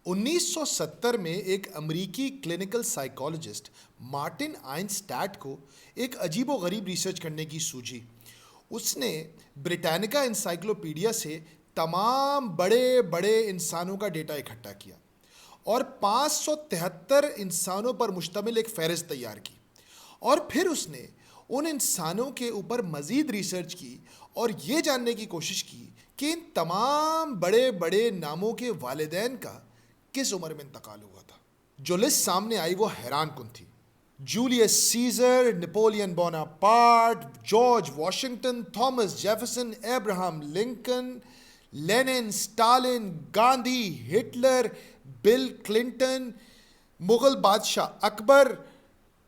1970 میں ایک امریکی کلینکل سائیکالوجسٹ مارٹن آئنسٹاٹ کو ایک عجیب و غریب ریسرچ کرنے کی سوجی۔ اس نے بریٹانیکا انسائکلوپیڈیا سے تمام بڑے بڑے انسانوں کا ڈیٹا اکٹھا کیا اور 573 انسانوں پر مشتمل ایک فہرست تیار کی، اور پھر اس نے ان انسانوں کے اوپر مزید ریسرچ کی اور یہ جاننے کی کوشش کی کہ ان تمام بڑے بڑے ناموں کے والدین کا کس عمر میں انتقال ہوا تھا۔ جو لسٹ سامنے آئی وہ حیران کن تھی۔ Julius Caesar, Napoleon Bonaparte, George Washington, Thomas Jefferson, Abraham Lincoln, Lenin, Stalin, Gandhi, Hitler, Bill Clinton, Mughal بادشاہ Akbar,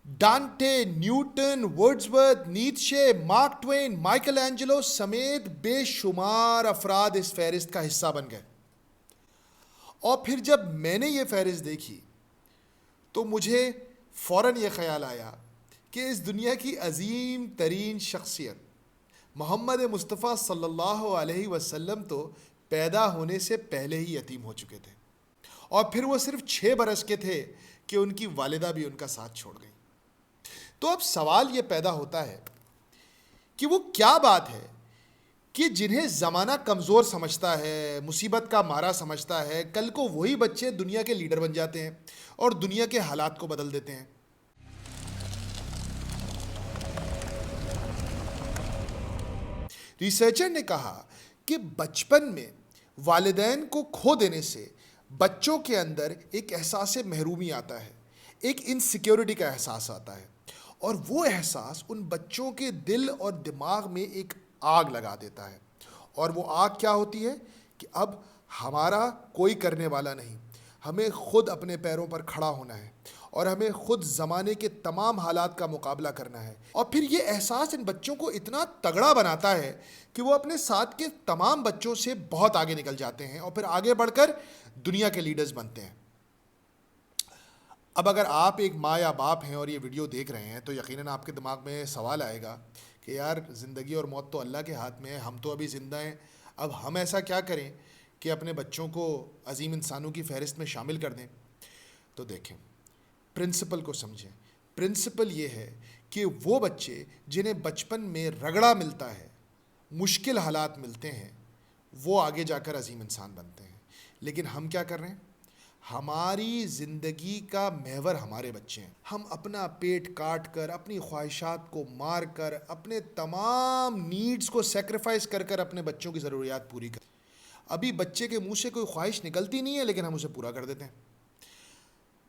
Dante, Newton, Wordsworth, Nietzsche, Mark Twain, Michelangelo سمیت بے شمار افراد اس فہرست کا حصہ بن گئے۔ اور پھر جب میں نے یہ فہرست دیکھی تو مجھے فوراً یہ خیال آیا کہ اس دنیا کی عظیم ترین شخصیت محمد مصطفیٰ صلی اللہ علیہ وسلم تو پیدا ہونے سے پہلے ہی یتیم ہو چکے تھے، اور پھر وہ صرف 6 برس کے تھے کہ ان کی والدہ بھی ان کا ساتھ چھوڑ گئی۔ تو اب سوال یہ پیدا ہوتا ہے کہ وہ کیا بات ہے کہ جنہیں زمانہ کمزور سمجھتا ہے، مصیبت کا مارا سمجھتا ہے، کل کو وہی بچے دنیا کے لیڈر بن جاتے ہیں اور دنیا کے حالات کو بدل دیتے ہیں۔ ریسرچر نے کہا کہ بچپن میں والدین کو کھو دینے سے بچوں کے اندر ایک احساس محرومی آتا ہے، ایک انسیکیورٹی کا احساس آتا ہے، اور وہ احساس ان بچوں کے دل اور دماغ میں ایک آگ لگا دیتا ہے۔ اور وہ آگ کیا ہوتی ہے کہ اب ہمارا کوئی کرنے والا نہیں، ہمیں خود اپنے پیروں پر کھڑا ہونا ہے اور ہمیں خود زمانے کے تمام حالات کا مقابلہ کرنا ہے۔ اور پھر یہ احساس ان بچوں کو اتنا تگڑا بناتا ہے کہ وہ اپنے ساتھ کے تمام بچوں سے بہت آگے نکل جاتے ہیں اور پھر آگے بڑھ کر دنیا کے لیڈرز بنتے ہیں۔ اب اگر آپ ایک ماں یا باپ ہیں اور یہ ویڈیو دیکھ رہے ہیں تو یقیناً آپ کے دماغ میں سوال آئے گا کہ یار زندگی اور موت تو اللہ کے ہاتھ میں ہے، ہم تو ابھی زندہ ہیں، اب ہم ایسا کیا کریں کہ اپنے بچوں کو عظیم انسانوں کی فہرست میں شامل کر دیں۔ تو دیکھیں، پرنسپل کو سمجھیں۔ پرنسپل یہ ہے کہ وہ بچے جنہیں بچپن میں رگڑا ملتا ہے، مشکل حالات ملتے ہیں، وہ آگے جا کر عظیم انسان بنتے ہیں۔ لیکن ہم کیا کر رہے ہیں؟ ہماری زندگی کا محور ہمارے بچے ہیں۔ ہم اپنا پیٹ کاٹ کر، اپنی خواہشات کو مار کر، اپنے تمام نیڈز کو سیکریفائز کر کر اپنے بچوں کی ضروریات پوری کرتے ہیں۔ ابھی بچے کے منہ سے کوئی خواہش نکلتی نہیں ہے لیکن ہم اسے پورا کر دیتے ہیں۔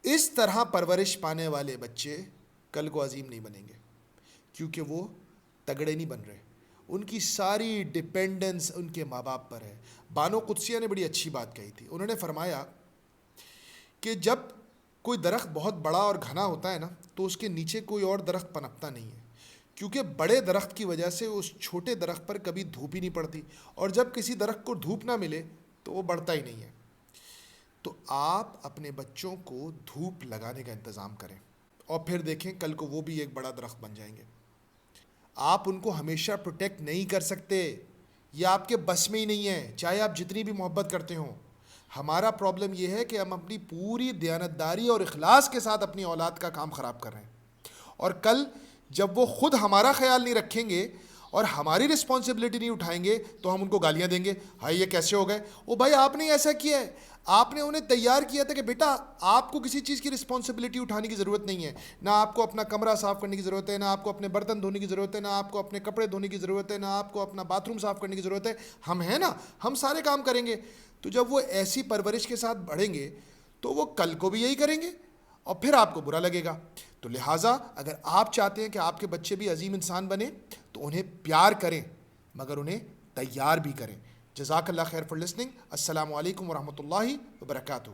اس طرح پرورش پانے والے بچے کل کو عظیم نہیں بنیں گے، کیونکہ وہ تگڑے نہیں بن رہے، ان کی ساری ڈیپینڈنس ان کے ماں باپ پر ہے۔ بانو قدسیہ نے بڑی اچھی بات کہی تھی، انہوں نے فرمایا کہ جب کوئی درخت بہت بڑا اور گھنا ہوتا ہے نا تو اس کے نیچے کوئی اور درخت پنپتا نہیں ہے، کیونکہ بڑے درخت کی وجہ سے اس چھوٹے درخت پر کبھی دھوپ ہی نہیں پڑتی، اور جب کسی درخت کو دھوپ نہ ملے تو وہ بڑھتا ہی نہیں ہے۔ تو آپ اپنے بچوں کو دھوپ لگانے کا انتظام کریں اور پھر دیکھیں کل کو وہ بھی ایک بڑا درخت بن جائیں گے۔ آپ ان کو ہمیشہ پروٹیکٹ نہیں کر سکتے، یہ آپ کے بس میں ہی نہیں ہے، چاہے آپ جتنی بھی محبت کرتے ہوں۔ ہمارا پرابلم یہ ہے کہ ہم اپنی پوری دیانتداری اور اخلاص کے ساتھ اپنی اولاد کا کام خراب کر رہے ہیں، اور کل جب وہ خود ہمارا خیال نہیں رکھیں گے اور ہماری رسپانسبلٹی نہیں اٹھائیں گے تو ہم ان کو گالیاں دیں گے، ہائی یہ کیسے ہو گئے؟ او بھائی آپ نے ایسا کیا ہے، آپ نے انہیں تیار کیا تھا کہ بیٹا آپ کو کسی چیز کی رسپانسبلٹی اٹھانے کی ضرورت نہیں ہے، نہ آپ کو اپنا کمرہ صاف کرنے کی ضرورت ہے، نہ آپ کو اپنے برتن دھونے کی ضرورت ہے، نہ آپ کو اپنے کپڑے دھونے کی ضرورت ہے، نہ آپ کو اپنا باتھ روم صاف کرنے کی ضرورت ہے، ہم ہیں نا، ہم سارے کام کریں گے۔ تو جب وہ ایسی پرورش کے ساتھ بڑھیں گے تو وہ کل کو بھی یہی کریں گے اور پھر آپ کو برا لگے گا۔ تو لہٰذا اگر آپ چاہتے ہیں کہ آپ کے بچے بھی عظیم انسان بنیں تو انہیں پیار کریں مگر انہیں تیار بھی کریں۔ جزاک اللہ خیر فار لسننگ۔ السلام علیکم ورحمۃ اللہ وبرکاتہ۔